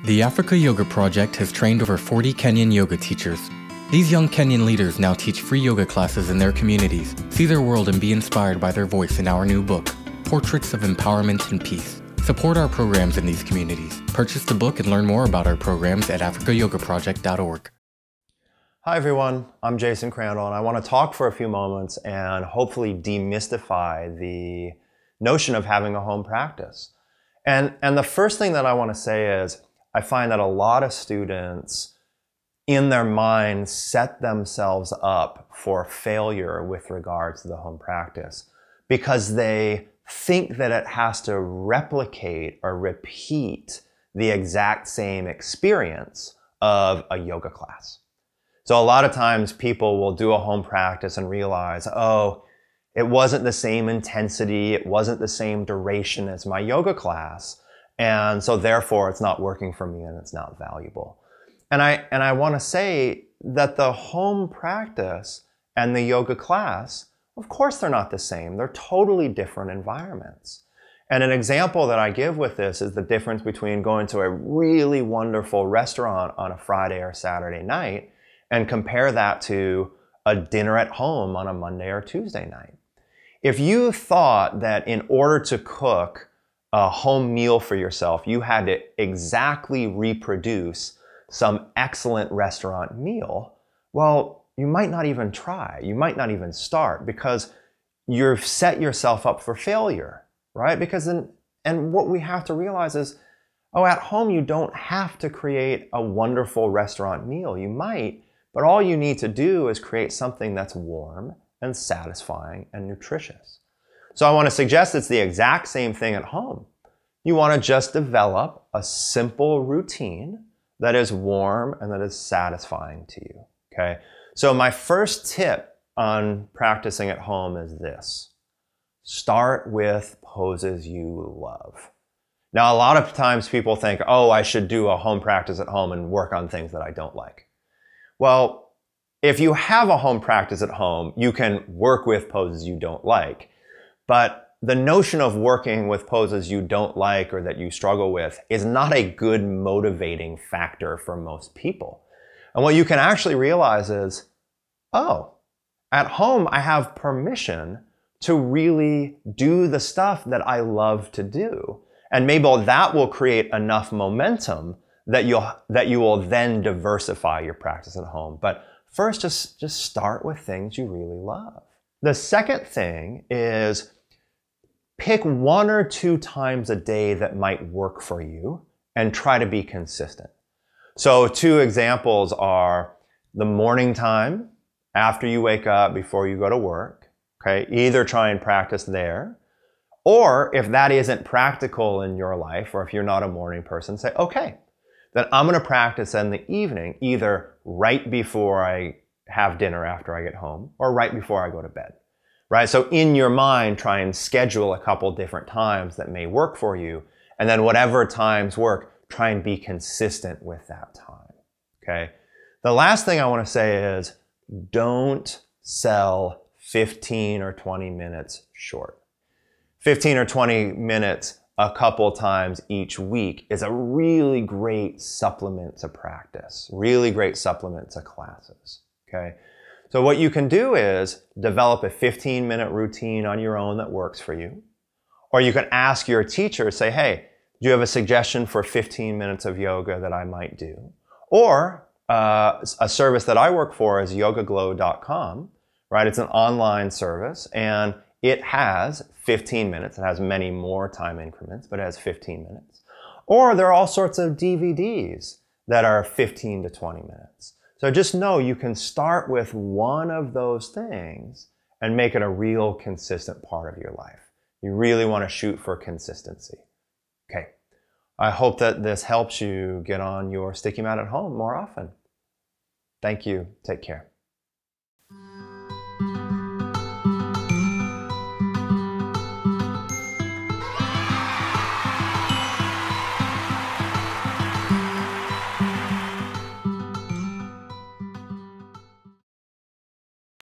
The Africa Yoga Project has trained over 40 Kenyan yoga teachers. These young Kenyan leaders now teach free yoga classes in their communities, see their world and be inspired by their voice in our new book, Portraits of Empowerment and Peace. Support our programs in these communities. Purchase the book and learn more about our programs at africayogaproject.org. Hi everyone, I'm Jason Crandell, and I want to talk for a few moments and hopefully demystify the notion of having a home practice. And the first thing that I want to say is, I find that a lot of students in their minds set themselves up for failure with regards to the home practice because they think that it has to replicate or repeat the exact same experience of a yoga class. So a lot of times people will do a home practice and realize, oh, it wasn't the same intensity, it wasn't the same duration as my yoga class, and so therefore it's not working for me and it's not valuable. And I want to say that the home practice and the yoga class, of course they're not the same. They're totally different environments. And an example that I give with this is the difference between going to a really wonderful restaurant on a Friday or Saturday night and compare that to a dinner at home on a Monday or Tuesday night. If you thought that in order to cook a home meal for yourself, you had to exactly reproduce some excellent restaurant meal, well, you might not even try. You might not even start because you've set yourself up for failure, right? Because and what we have to realize is, oh, at home you don't have to create a wonderful restaurant meal. You might, but all you need to do is create something that's warm and satisfying and nutritious. So I want to suggest it's the exact same thing at home. You want to just develop a simple routine that is warm and that is satisfying to you, okay? So my first tip on practicing at home is this. Start with poses you love. Now, a lot of times people think, oh, I should do a home practice at home and work on things that I don't like. Well, if you have a home practice at home, you can work with poses you don't like. But the notion of working with poses you don't like or that you struggle with is not a good motivating factor for most people. And what you can actually realize is, oh, at home I have permission to really do the stuff that I love to do. And maybe that will create enough momentum that you will then diversify your practice at home. But first, just start with things you really love. The second thing is pick 1 or 2 times a day that might work for you and try to be consistent. So 2 examples are the morning time after you wake up before you go to work. Okay, either try and practice there, or if that isn't practical in your life, or if you're not a morning person, say, okay, then I'm going to practice in the evening, either right before I have dinner after I get home or right before I go to bed, right? So in your mind, try and schedule a couple different times that may work for you. And then whatever times work, try and be consistent with that time, okay? The last thing I want to say is don't sell 15 or 20 minutes short. 15 or 20 minutes a couple times each week is a really great supplement to practice, really great supplement to classes, okay? So what you can do is develop a 15-minute routine on your own that works for you, or you can ask your teacher, say, hey, do you have a suggestion for 15 minutes of yoga that I might do? Or a service that I work for is yogaglow.com, right? It's an online service, and it has 15 minutes. It has many more time increments, but it has 15 minutes. Or there are all sorts of DVDs that are 15 to 20 minutes. So just know you can start with one of those things and make it a real consistent part of your life. You really want to shoot for consistency. Okay. I hope that this helps you get on your sticky mat at home more often. Thank you. Take care.